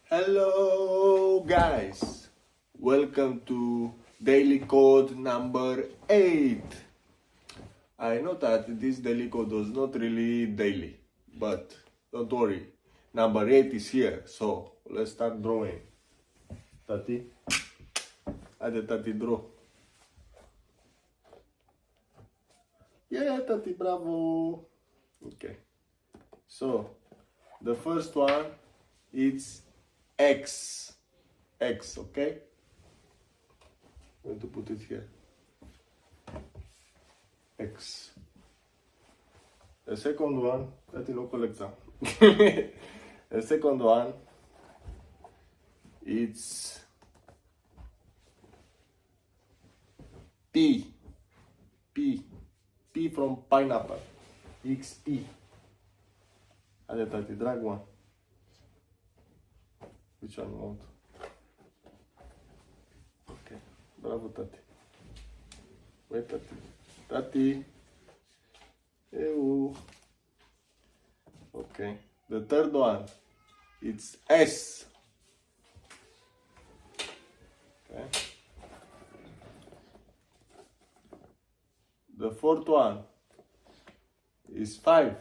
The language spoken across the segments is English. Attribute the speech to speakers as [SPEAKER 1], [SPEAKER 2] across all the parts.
[SPEAKER 1] Hello guys, welcome to daily code number 8. I know that this daily code was not really daily, but don't worry, number 8 is here, so let's start drawing. Tati, haide Tati, draw. Yeah, Tati, bravo. Okay, so the first one is X. X, okay? I'm going to put it here. X. The second one, that no collector. The second one, it's P. P. P from pineapple. XP. Haide, Tati, drag one. Which one you want? Okay. Bravo, Tati. Wait, Tati. Tati. Ew. Okay. The third one, it's S. Okay. The fourth one is 5.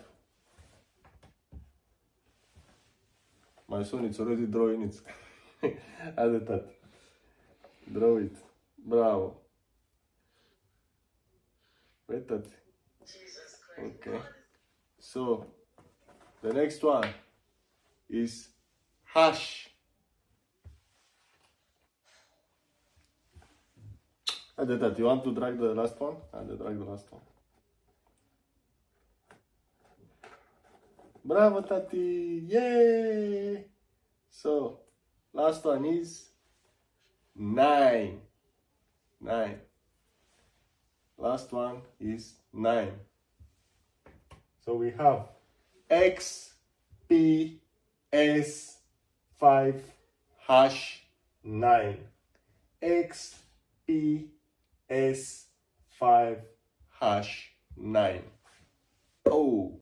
[SPEAKER 1] My son is already drawing it. Haide, Tati. Draw it. Bravo. Wait, Tati. Okay. So, the next one is hash. Haide, Tati, you want to drag the last one? Haide, drag the last one. Bravo, Tati! Yay! So, last one is 9. 9. Last one is 9. So we have X, P, S, 5, hash, 9. X, P, S, 5, hash, 9. Oh!